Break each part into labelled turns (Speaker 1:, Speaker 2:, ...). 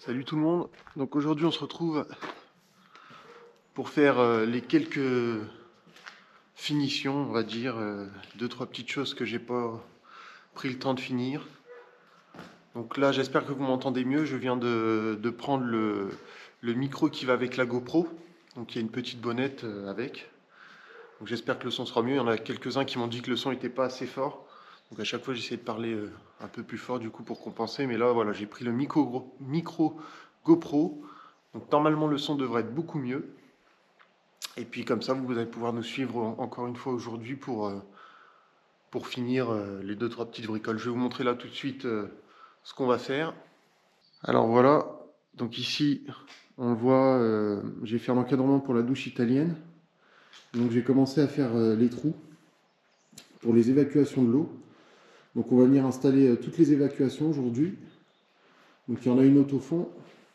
Speaker 1: Salut tout le monde. Donc aujourd'hui on se retrouve pour faire les quelques finitions, on va dire, deux trois petites choses que j'ai pas pris le temps de finir. Donc là j'espère que vous m'entendez mieux. Je viens de prendre le micro qui va avec la GoPro. Donc il y a une petite bonnette avec. Donc j'espère que le son sera mieux. Il y en a quelques-uns qui m'ont dit que le son n'était pas assez fort. Donc à chaque fois j'essaie de parler un peu plus fort du coup pour compenser. Mais là voilà, j'ai pris le micro GoPro. Donc normalement le son devrait être beaucoup mieux. Et puis comme ça, vous allez pouvoir nous suivre encore une fois aujourd'hui pour finir les deux trois petites bricoles. Je vais vous montrer là tout de suite ce qu'on va faire. Alors voilà, donc ici on le voit, j'ai fait un encadrement pour la douche italienne. Donc j'ai commencé à faire les trous pour les évacuations de l'eau. Donc on va venir installer toutes les évacuations aujourd'hui. Donc il y en a une autre au fond,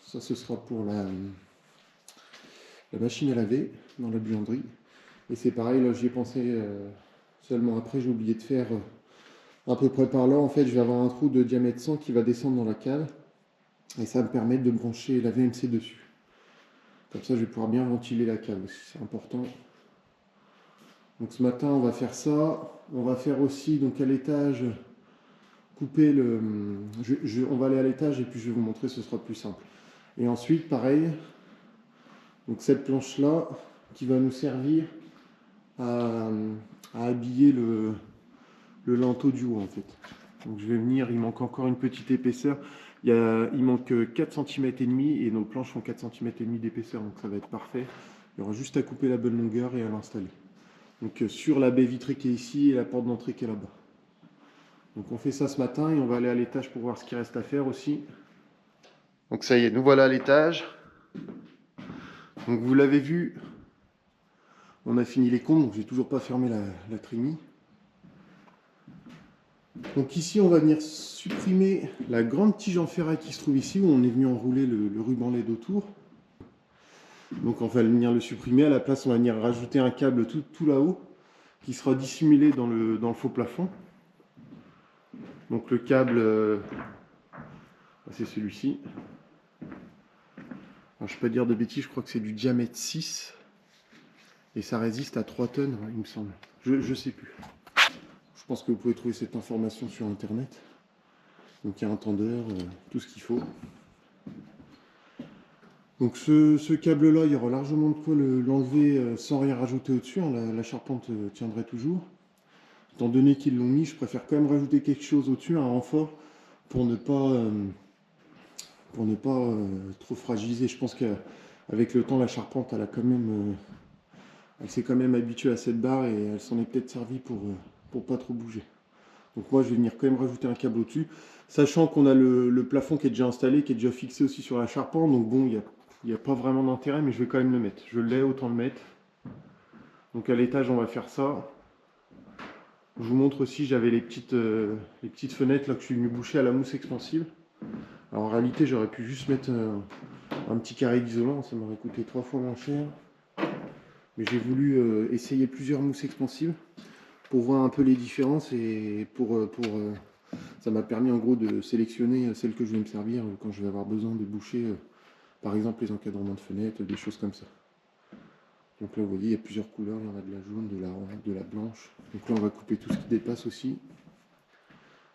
Speaker 1: ça ce sera pour la machine à laver dans la buanderie. Et c'est pareil, là j'y ai pensé seulement après, j'ai oublié de faire à peu près par là. En fait, je vais avoir un trou de diamètre 100 qui va descendre dans la cale. Et ça va me permettre de brancher la VMC dessus. Comme ça, je vais pouvoir bien ventiler la cale aussi, c'est important. Donc ce matin, on va faire ça. On va faire aussi, donc à l'étage, couper le... on va aller à l'étage et puis je vais vous montrer, ce sera plus simple. Et ensuite, pareil, donc cette planche-là qui va nous servir à, à habiller le linteau du haut en fait. Donc je vais venir, il manque encore une petite épaisseur. Il manque 4,5 cm et nos planches font 4,5 cm d'épaisseur, donc ça va être parfait. Il y aura juste à couper la bonne longueur et à l'installer. Donc sur la baie vitrée qui est ici et la porte d'entrée qui est là-bas. Donc on fait ça ce matin et on va aller à l'étage pour voir ce qu'il reste à faire aussi. Donc ça y est, nous voilà à l'étage. Donc vous l'avez vu, on a fini les comptes, donc j'ai toujours pas fermé la trémie. Donc ici, on va venir supprimer la grande tige en ferraille qui se trouve ici, où on est venu enrouler le ruban LED autour. Donc on va venir le supprimer. À la place, on va venir rajouter un câble tout là-haut, qui sera dissimulé dans le faux plafond. Donc le câble, c'est celui-ci. Je ne vais pas dire de bêtises, je crois que c'est du diamètre 6. Et ça résiste à 3 tonnes, il me semble. Je sais plus. Je pense que vous pouvez trouver cette information sur Internet. Donc il y a un tendeur, tout ce qu'il faut. Donc ce câble-là, il y aura largement de quoi l'enlever sans rien rajouter au-dessus. Hein. La charpente tiendrait toujours. Étant donné qu'ils l'ont mis, je préfère quand même rajouter quelque chose au-dessus, un renfort, pour ne pas, trop fragiliser. Je pense qu'avec le temps, la charpente, elle s'est quand même habituée à cette barre et elle s'en est peut-être servie pour pas trop bouger. Donc moi, je vais venir quand même rajouter un câble au-dessus, sachant qu'on a le plafond qui est déjà installé, qui est déjà fixé aussi sur la charpente. Donc bon, il n'y a pas vraiment d'intérêt, mais je vais quand même le mettre. Je l'ai, autant le mettre. Donc à l'étage, on va faire ça. Je vous montre aussi, j'avais les petites fenêtres là que je suis venu boucher à la mousse expansive. Alors en réalité, j'aurais pu juste mettre un petit carré d'isolant, ça m'aurait coûté 3 fois moins cher. Mais j'ai voulu essayer plusieurs mousses expansives pour voir un peu les différences et ça m'a permis en gros de sélectionner celles que je vais me servir quand je vais avoir besoin de boucher, par exemple les encadrements de fenêtres, des choses comme ça. Donc là vous voyez il y a plusieurs couleurs, il y en a de la jaune, de la blanche. Donc là on va couper tout ce qui dépasse aussi.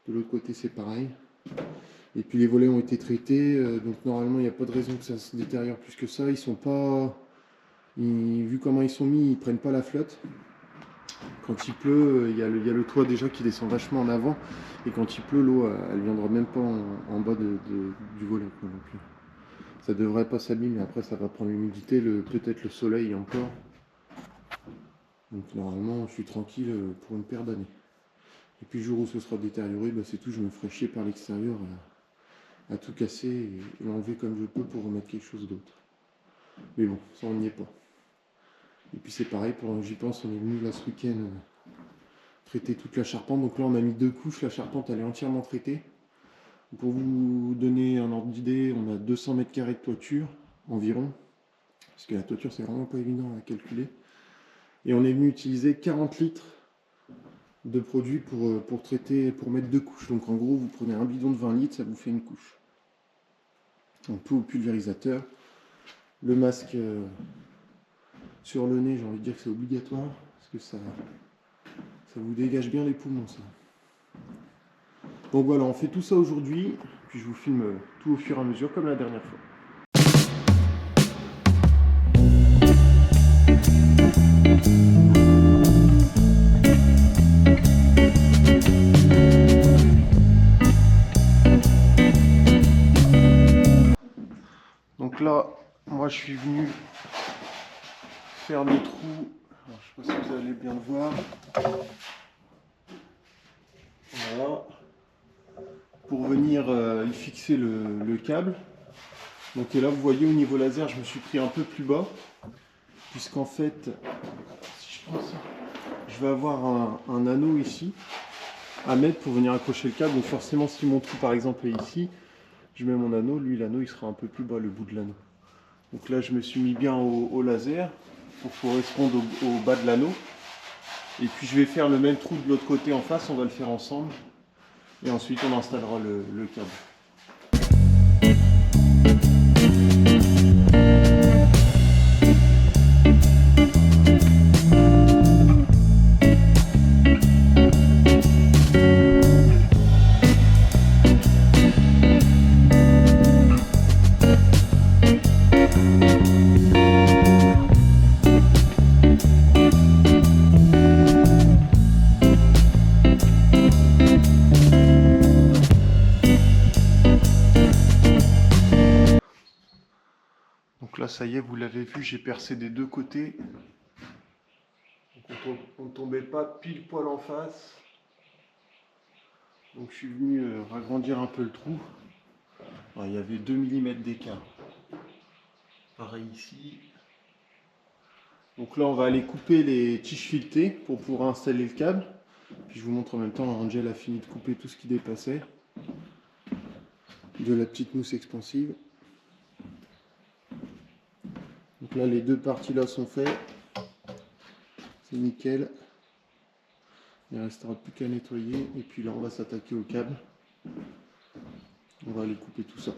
Speaker 1: De l'autre côté c'est pareil. Et puis les volets ont été traités, donc normalement il n'y a pas de raison que ça se détériore plus que ça. Ils sont pas. Vu comment ils sont mis, ils prennent pas la flotte. Quand il pleut, il y a le toit déjà qui descend vachement en avant. Et quand il pleut, l'eau, elle viendra même pas en bas du volet. Donc, ça devrait pas s'abîmer. Après, ça va prendre l'humidité, peut-être le soleil encore. Donc normalement, je suis tranquille pour une paire d'années. Et puis le jour où ce sera détérioré, c'est tout. Je me ferai chier par l'extérieur à tout casser et l'enlever comme je peux pour remettre quelque chose d'autre. Mais bon, ça on n'y est pas. Et puis c'est pareil, j'y pense, on est venu là ce week-end traiter toute la charpente. Donc là on a mis 2 couches, la charpente elle est entièrement traitée. Pour vous donner un ordre d'idée, on a 200 mètres carrés de toiture environ. Parce que la toiture c'est vraiment pas évident à calculer. Et on est venu utiliser 40 litres de produit pour traiter, pour mettre 2 couches. Donc en gros vous prenez un bidon de 20 litres, ça vous fait une couche. Donc tout au pulvérisateur. Le masque sur le nez, j'ai envie de dire que c'est obligatoire, parce que ça vous dégage bien les poumons, ça. Donc voilà, on fait tout ça aujourd'hui, puis je vous filme tout au fur et à mesure, comme la dernière fois. Donc là, moi je suis venu faire le trou. Alors, je ne sais pas si vous allez bien le voir. Voilà. Pour venir y fixer le câble. Donc et là, vous voyez au niveau laser, je me suis pris un peu plus bas. Puisqu'en fait, si je prends ça, je vais avoir un anneau ici à mettre pour venir accrocher le câble. Donc forcément, si mon trou par exemple est ici, je mets mon anneau. Lui, l'anneau, il sera un peu plus bas, le bout de l'anneau. Donc là, je me suis mis bien au laser pour correspondre au bas de l'anneau. Et puis je vais faire le même trou de l'autre côté en face, on va le faire ensemble. Et ensuite on installera le câble. Donc là, ça y est, vous l'avez vu, j'ai percé des deux côtés. Donc on ne tombait pas pile poil en face. Donc je suis venu agrandir un peu le trou. Alors, il y avait 2 mm d'écart. Pareil ici. Donc là, on va aller couper les tiges filetées pour pouvoir installer le câble. Puis je vous montre en même temps, Angel a fini de couper tout ce qui dépassait. De la petite mousse expansive. Donc là, les deux parties là sont faites. C'est nickel. Il ne restera plus qu'à nettoyer. Et puis là, on va s'attaquer au câble. On va aller couper tout ça.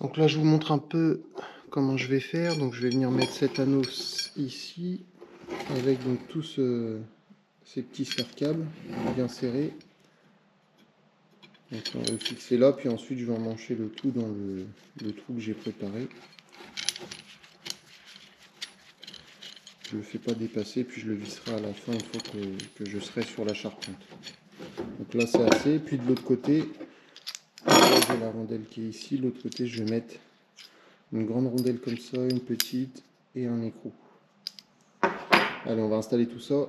Speaker 1: Donc là, je vous montre un peu comment je vais faire. Donc je vais venir mettre cet anneau ici avec donc tous ces petits serre-câbles bien serrés. Donc on va le fixer là, puis ensuite je vais emmancher le tout dans le trou que j'ai préparé. Je ne le fais pas dépasser, puis je le visserai à la fin une fois que je serai sur la charpente. Donc là c'est assez, puis de l'autre côté, j'ai la rondelle qui est ici, de l'autre côté je vais mettre une grande rondelle comme ça, une petite et un écrou. Allez, on va installer tout ça.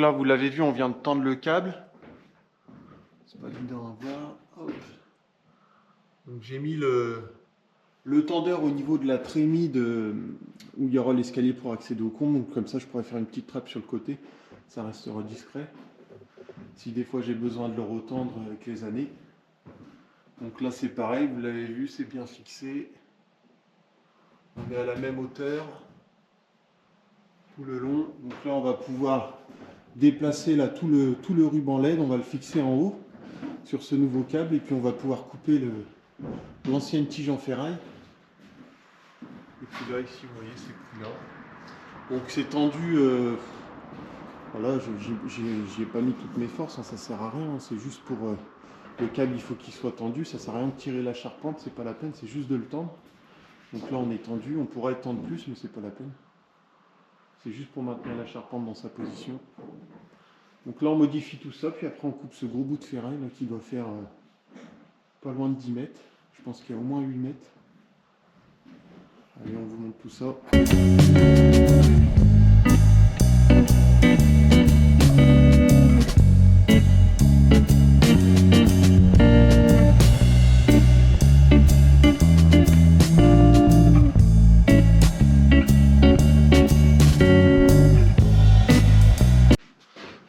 Speaker 1: là, vous l'avez vu, on vient de tendre le câble. C'est pas évident à voir. Hop. Donc j'ai mis le tendeur au niveau de la trémie où il y aura l'escalier pour accéder au comble. Donc comme ça, je pourrais faire une petite trappe sur le côté. Ça restera discret. Si des fois j'ai besoin de le retendre avec les années. Donc là c'est pareil, vous l'avez vu, c'est bien fixé. On est à la même hauteur tout le long. Donc là on va pouvoir déplacer là tout le ruban LED, on va le fixer en haut sur ce nouveau câble et puis on va pouvoir couper l'ancienne tige en ferraille. Et puis là ici vous voyez c'est plus là. Donc c'est tendu, voilà, j'y ai pas mis toutes mes forces, hein, ça sert à rien, hein, c'est juste pour le câble, il faut qu'il soit tendu, ça sert à rien de tirer la charpente, c'est pas la peine, c'est juste de le tendre. Donc là on est tendu, on pourrait tendre plus mais c'est pas la peine. C'est juste pour maintenir la charpente dans sa position. Donc là on modifie tout ça, puis après on coupe ce gros bout de ferraille là, qui doit faire pas loin de 10 mètres. Je pense qu'il y a au moins 8 mètres. Allez, on vous montre tout ça.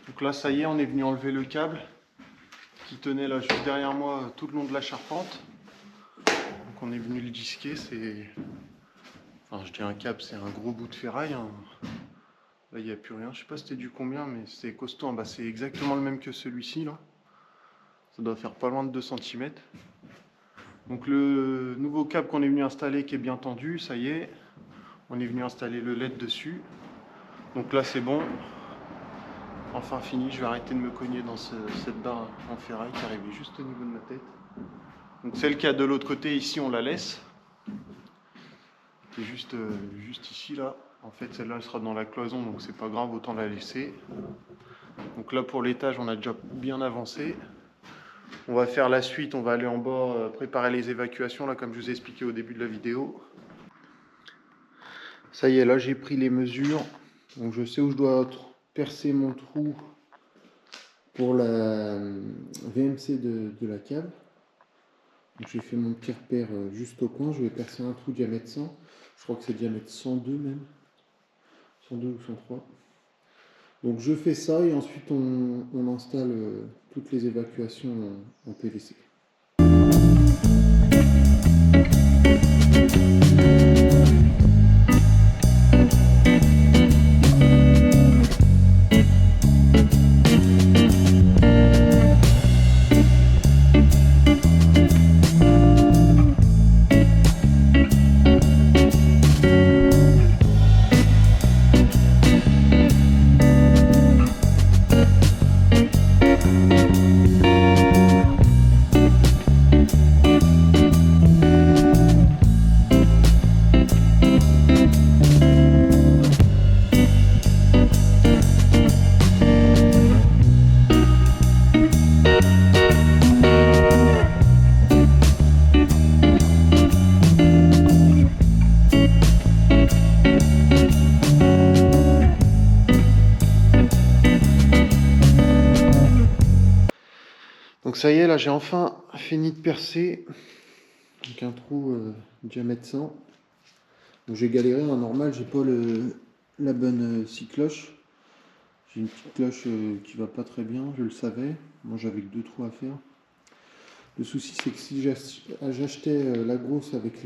Speaker 1: Donc là, ça y est, on est venu enlever le câble qui tenait là juste derrière moi tout le long de la charpente. Donc on est venu le disquer, c'est... Enfin, je dis un câble, c'est un gros bout de ferraille. Hein. Là, il n'y a plus rien. Je sais pas c'était du combien, mais c'est costaud. Bah, c'est exactement le même que celui-ci, là. Ça doit faire pas loin de 2 cm. Donc le nouveau câble qu'on est venu installer, qui est bien tendu, ça y est. On est venu installer le LED dessus. Donc là, c'est bon. Enfin fini. Je vais arrêter de me cogner dans cette barre en ferraille qui arrivait juste au niveau de ma tête. Donc celle qui a de l'autre côté, ici, on la laisse. Qui est juste ici, là. En fait, celle-là, elle sera dans la cloison, donc c'est pas grave, autant la laisser. Donc là, pour l'étage, on a déjà bien avancé. On va faire la suite, on va aller en bas, préparer les évacuations, là, comme je vous ai expliqué au début de la vidéo. Ça y est, là, j'ai pris les mesures. Donc je sais où je dois percer mon trou pour la VMC de la cave. Donc j'ai fait mon petit repère juste au coin. Je vais percer un trou diamètre 100. Je crois que c'est diamètre 102 même. 102 ou 103. Donc je fais ça et ensuite on installe toutes les évacuations en PVC. Donc ça y est, là j'ai enfin fini de percer. Donc un trou diamètre 100. Donc j'ai galéré, en normal, j'ai pas la bonne scie cloche. J'ai une petite cloche qui va pas très bien, je le savais. Moi j'avais que 2 trous à faire. Le souci c'est que si j'achetais la grosse avec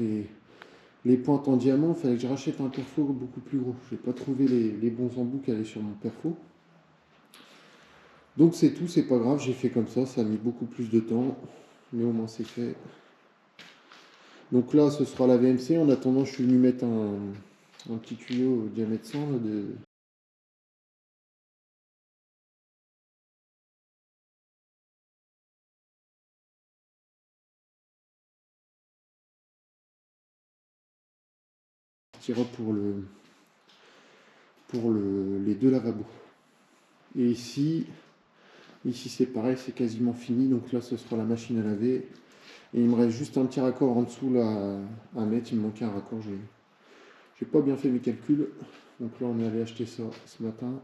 Speaker 1: les pointes en diamant, il fallait que je rachète un perfo beaucoup plus gros. J'ai pas trouvé les bons embouts qui allaient sur mon perfo. Donc c'est tout, c'est pas grave, j'ai fait comme ça a mis beaucoup plus de temps, mais au moins c'est fait. Donc là ce sera la VMC, en attendant je suis venu mettre un petit tuyau diamètre 100 là, pour les 2 lavabos. Et ici c'est pareil, c'est quasiment fini, donc là ce sera la machine à laver. Et il me reste juste un petit raccord en dessous là à mettre, il me manquait un raccord, j'ai pas bien fait mes calculs. Donc là on est allé acheter ça ce matin.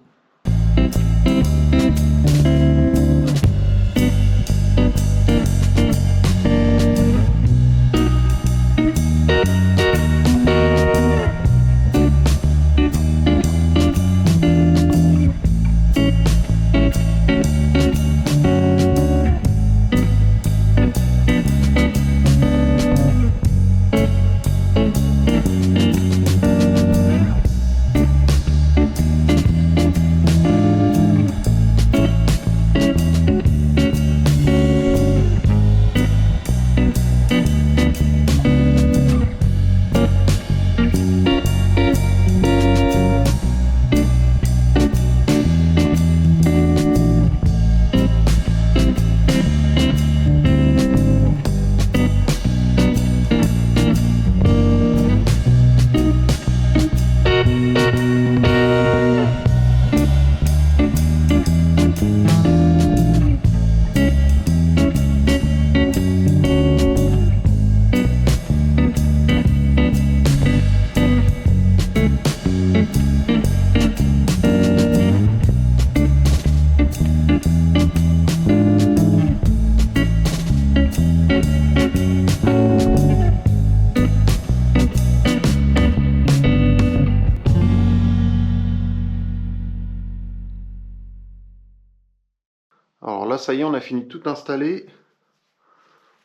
Speaker 1: Alors là, ça y est, on a fini de tout installer.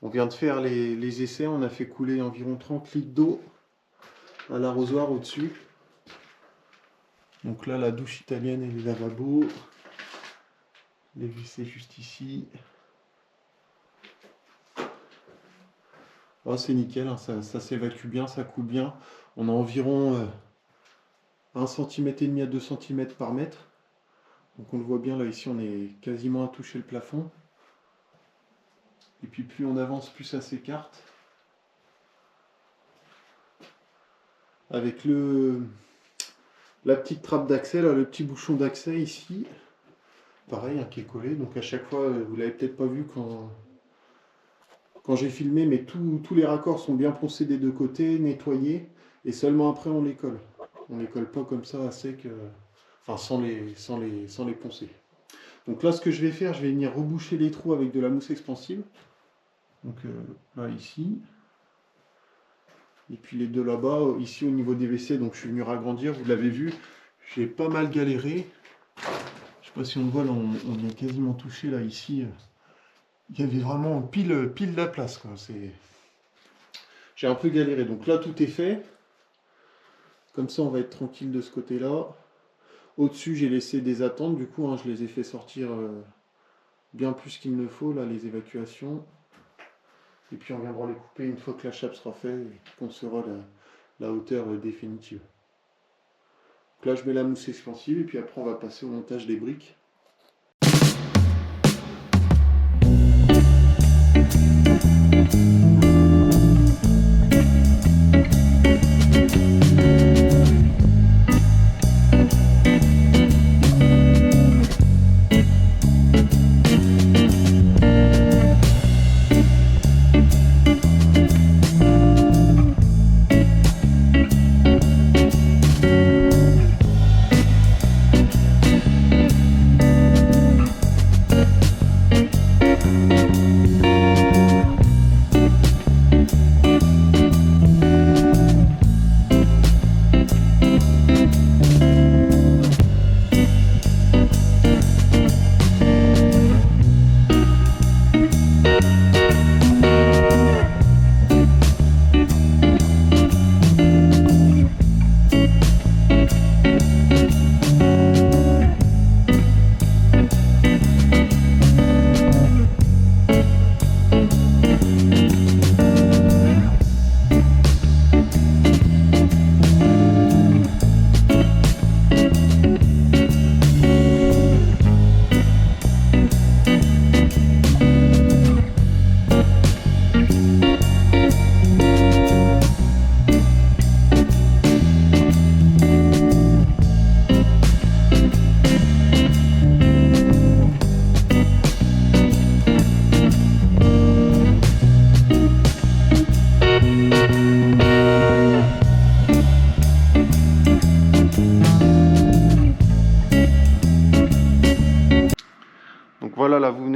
Speaker 1: On vient de faire les essais, on a fait couler environ 30 litres d'eau à l'arrosoir au-dessus. Donc là, la douche italienne et les lavabos. Les WC juste ici. Oh, c'est nickel, hein, ça s'évacue bien, ça coule bien. On a environ 1,5 cm à 2 cm par mètre. Donc on le voit bien là, ici on est quasiment à toucher le plafond. Et puis plus on avance, plus ça s'écarte. Avec la petite trappe d'accès, là, le petit bouchon d'accès ici. Pareil, hein, qui est collé. Donc à chaque fois, vous l'avez peut-être pas vu quand j'ai filmé, mais tous les raccords sont bien poncés des deux côtés, nettoyés. Et seulement après on les colle. On les colle pas comme ça à sec, enfin sans les poncer. Donc là, ce que je vais faire, je vais venir reboucher les trous avec de la mousse expansive. Donc là, ici. Et puis les deux là-bas, ici au niveau des WC, donc je suis venu ragrandir, vous l'avez vu, j'ai pas mal galéré. Je sais pas si on le voit, là, on y a quasiment touché, là, ici. Il y avait vraiment pile de la place, quoi. J'ai un peu galéré, donc là, tout est fait. Comme ça, on va être tranquille de ce côté-là. Au-dessus, j'ai laissé des attentes, du coup, hein, je les ai fait sortir bien plus qu'il ne faut, là, les évacuations. Et puis on viendra les couper une fois que la chape sera faite et qu'on saura la hauteur définitive. Donc là je mets la mousse expansive et puis après on va passer au montage des briques.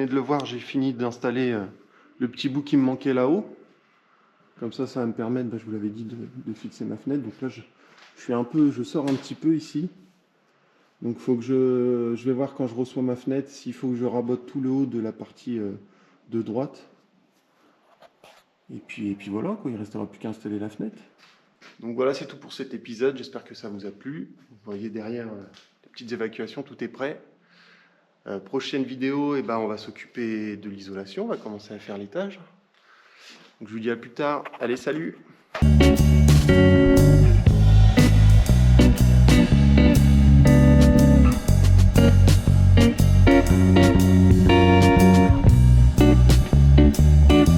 Speaker 1: venez de le voir, j'ai fini d'installer le petit bout qui me manquait là-haut. Comme ça va me permettre, je vous l'avais dit, de fixer ma fenêtre. Donc là, je sors un petit peu ici. Donc faut que je vais voir quand je reçois ma fenêtre s'il faut que je rabote tout le haut de la partie de droite. Et puis voilà, quoi, il ne restera plus qu'à installer la fenêtre. Donc voilà, c'est tout pour cet épisode. J'espère que ça vous a plu. Vous voyez derrière les petites évacuations, tout est prêt. Prochaine vidéo, on va s'occuper de l'isolation. On va commencer à faire l'étage. Donc je vous dis à plus tard. Allez, salut!